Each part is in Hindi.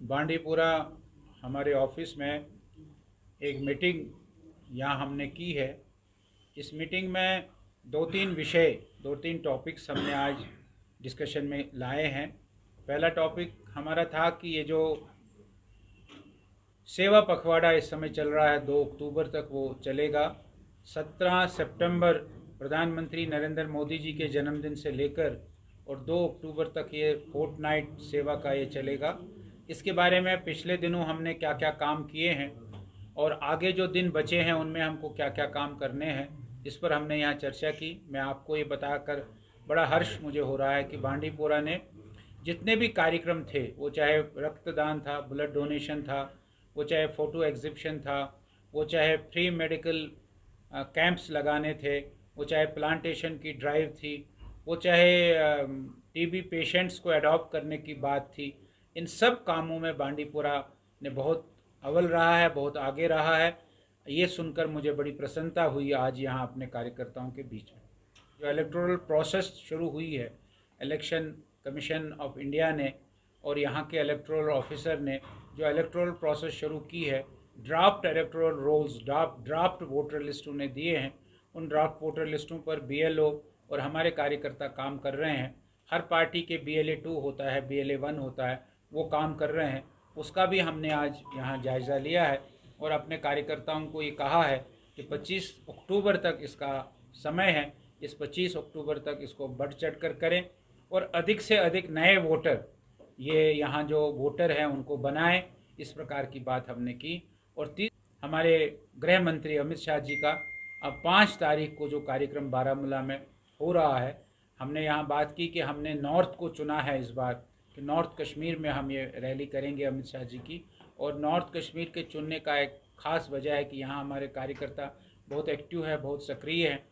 बांडीपुरा हमारे ऑफिस में एक मीटिंग यहाँ हमने की है। इस मीटिंग में दो तीन टॉपिक्स हमने आज डिस्कशन में लाए हैं। पहला टॉपिक हमारा था कि ये जो सेवा पखवाड़ा इस समय चल रहा है 2 अक्टूबर तक वो चलेगा। 17 सितंबर प्रधानमंत्री नरेंद्र मोदी जी के जन्मदिन से लेकर और 2 अक्टूबर तक ये फोर्टनाइट सेवा का ये चलेगा। इसके बारे में पिछले दिनों हमने क्या क्या काम किए हैं और आगे जो दिन बचे हैं उनमें हमको क्या क्या काम करने हैं, इस पर हमने यहाँ चर्चा की। मैं आपको ये बताकर बड़ा हर्ष मुझे हो रहा है कि बांडीपुरा ने जितने भी कार्यक्रम थे, वो चाहे रक्तदान था, ब्लड डोनेशन था, वो चाहे फ़ोटो एग्जिबिशन था, वो चाहे फ्री मेडिकल कैंप्स लगाने थे, वो चाहे प्लांटेशन की ड्राइव थी, वो चाहे टीबी पेशेंट्स को अडॉप्ट करने की बात थी, इन सब कामों में बांडीपुरा ने बहुत अव्वल रहा है, बहुत आगे रहा है। ये सुनकर मुझे बड़ी प्रसन्नता हुई आज यहाँ अपने कार्यकर्ताओं के बीच में। जो इलेक्टोरल प्रोसेस शुरू हुई है, इलेक्शन कमीशन ऑफ इंडिया ने और यहाँ के इलेक्टोरल ऑफिसर ने जो इलेक्टोरल प्रोसेस शुरू की है, draft electoral rolls, draft voter list उन्हें दिए हैं। उन ड्राफ्ट वोटर लिस्टों पर BLO और हमारे कार्यकर्ता काम कर रहे हैं। हर पार्टी के BLA 2 होता है, BLA 1 होता है, वो काम कर रहे हैं। उसका भी हमने आज यहाँ जायज़ा लिया है और अपने कार्यकर्ताओं को ये कहा है कि 25 अक्टूबर तक इसका समय है। इस 25 अक्टूबर तक इसको बढ़ चढ़ कर करें और अधिक से अधिक नए वोटर, ये यहाँ जो वोटर हैं उनको बनाएं। इस प्रकार की बात हमने की। और हमारे गृह मंत्री अमित शाह जी का अब 5 तारीख को जो कार्यक्रम बारामूला में हो रहा है, हमने यहाँ बात की कि हमने नॉर्थ को चुना है इस बार कि नॉर्थ कश्मीर में हम ये रैली करेंगे अमित शाह जी की। और नॉर्थ कश्मीर के चुनने का एक ख़ास वजह है कि यहाँ हमारे कार्यकर्ता बहुत एक्टिव है, बहुत सक्रिय हैं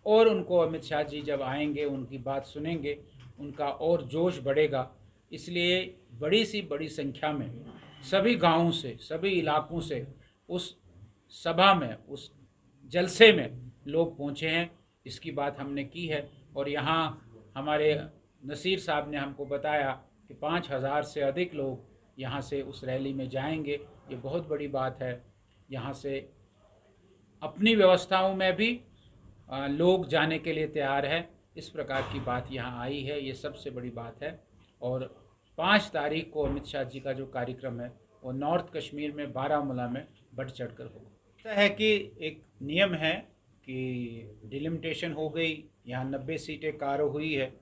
और उनको अमित शाह जी जब आएंगे, उनकी बात सुनेंगे, उनका और जोश बढ़ेगा। इसलिए बड़ी संख्या में सभी गांवों से, सभी इलाकों से उस सभा में, उस जलसे में लोग पहुंचे हैं। इसकी बात हमने की है और यहाँ हमारे नसीर साहब ने हमको बताया कि 5,000 से अधिक लोग यहाँ से उस रैली में जाएंगे। ये बहुत बड़ी बात है। यहाँ से अपनी व्यवस्थाओं में भी लोग जाने के लिए तैयार हैं। इस प्रकार की बात यहाँ आई है, ये सबसे बड़ी बात है। और 5 तारीख को अमित शाह जी का जो कार्यक्रम है वो नॉर्थ कश्मीर में बारामूला में बढ़ चढ़ कर होगा। ऐसा है कि एक नियम है कि डिलिमिटेशन हो गई, यहाँ 90 सीटें कारो हुई है।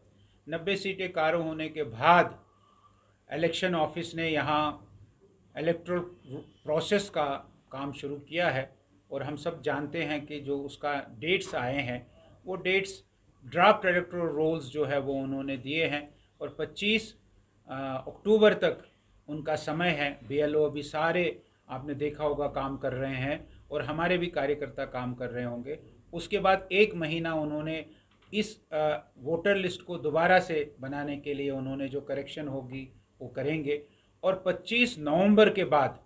90 सीटें कारो होने के बाद इलेक्शन ऑफिस ने यहाँ इलेक्टोरल प्रोसेस का काम शुरू किया है और हम सब जानते हैं कि जो उसका डेट्स आए हैं वो डेट्स ड्राफ्ट इलेक्टोरल रोल्स जो है वो उन्होंने दिए हैं और 25 अक्टूबर तक उनका समय है। BLO अभी सारे आपने देखा होगा काम कर रहे हैं और हमारे भी कार्यकर्ता काम कर रहे होंगे। उसके बाद 1 महीना उन्होंने इस वोटर लिस्ट को दोबारा से बनाने के लिए उन्होंने जो करेक्शन होगी वो करेंगे और 25 नवंबर के बाद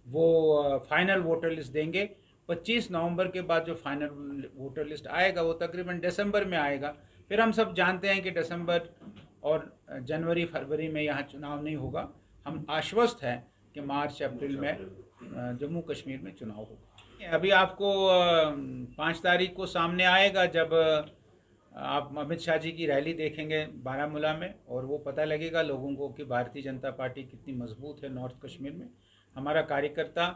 वो फाइनल वोटर लिस्ट देंगे। 25 नवंबर के बाद जो फाइनल वोटर लिस्ट आएगा वो तकरीबन दिसंबर में आएगा। फिर हम सब जानते हैं कि दिसंबर और जनवरी फरवरी में यहाँ चुनाव नहीं होगा। हम आश्वस्त हैं कि मार्च अप्रैल में जम्मू कश्मीर में चुनाव होगा। अभी आपको 5 तारीख को सामने आएगा जब आप अमित शाह जी की रैली देखेंगे बारामूला में और वो पता लगेगा लोगों को कि भारतीय जनता पार्टी कितनी मजबूत है नॉर्थ कश्मीर में। हमारा कार्यकर्ता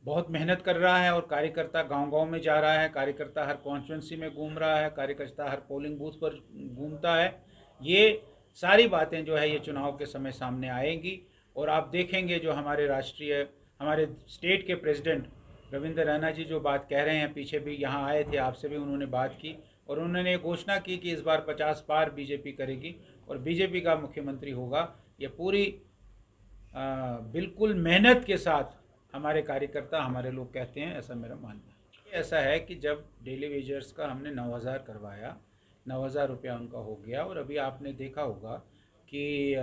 बहुत मेहनत कर रहा है और कार्यकर्ता गांव-गांव में जा रहा है, कार्यकर्ता हर कॉन्स्टिट्यूंसी में घूम रहा है, कार्यकर्ता हर पोलिंग बूथ पर घूमता है। ये सारी बातें जो है ये चुनाव के समय सामने आएंगी और आप देखेंगे जो हमारे स्टेट के प्रेसिडेंट रविंद्र रैना जी जो बात कह रहे हैं, पीछे भी यहाँ आए थे, आपसे भी उन्होंने बात की और उन्होंने घोषणा की कि इस बार 50 पार बीजेपी करेगी और बीजेपी का मुख्यमंत्री होगा। ये पूरी बिल्कुल मेहनत के साथ हमारे कार्यकर्ता, हमारे लोग कहते हैं, ऐसा मेरा मानना है। ऐसा है कि जब डेली वेजर्स का हमने 9,000 करवाया, 9,000 रुपया उनका हो गया और अभी आपने देखा होगा कि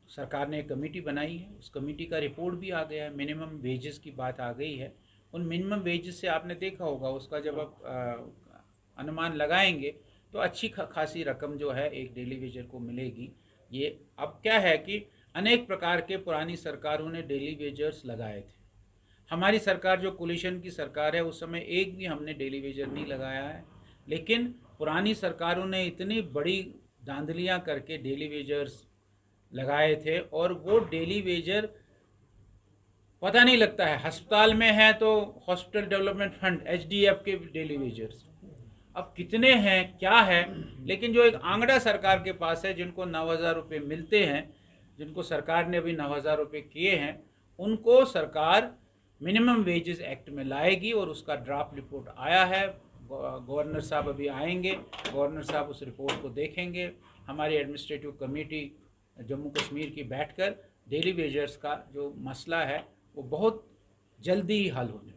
सरकार ने एक कमेटी बनाई है, उस कमेटी का रिपोर्ट भी आ गया है, मिनिमम वेजेस की बात आ गई है। उन मिनिमम वेजेस से आपने देखा होगा उसका जब आप अनुमान लगाएंगे तो अच्छी खासी रकम जो है एक डेली वेजर को मिलेगी। ये अब क्या है कि अनेक प्रकार के पुरानी सरकारों ने डेली वेजर्स लगाए थे। हमारी सरकार जो कोलिशन की सरकार है उस समय एक भी हमने डेली वेजर नहीं लगाया है, लेकिन पुरानी सरकारों ने इतनी बड़ी धांधलियां करके डेली वेजर्स लगाए थे और वो डेली वेजर पता नहीं लगता है। अस्पताल में है तो हॉस्पिटल डेवलपमेंट फंड HDF के डेली वेजर्स अब कितने हैं क्या है, लेकिन जो एक आंकड़ा सरकार के पास है जिनको 9,000 रुपये मिलते हैं, जिनको सरकार ने अभी 9,000 रुपये किए हैं, उनको सरकार मिनिमम वेजेस एक्ट में लाएगी और उसका ड्राफ्ट रिपोर्ट आया है। गवर्नर साहब अभी आएंगे, गवर्नर साहब उस रिपोर्ट को देखेंगे। हमारी एडमिनिस्ट्रेटिव कमेटी जम्मू कश्मीर की बैठकर डेली वेजर्स का जो मसला है वो बहुत जल्दी ही हल होने वाला है।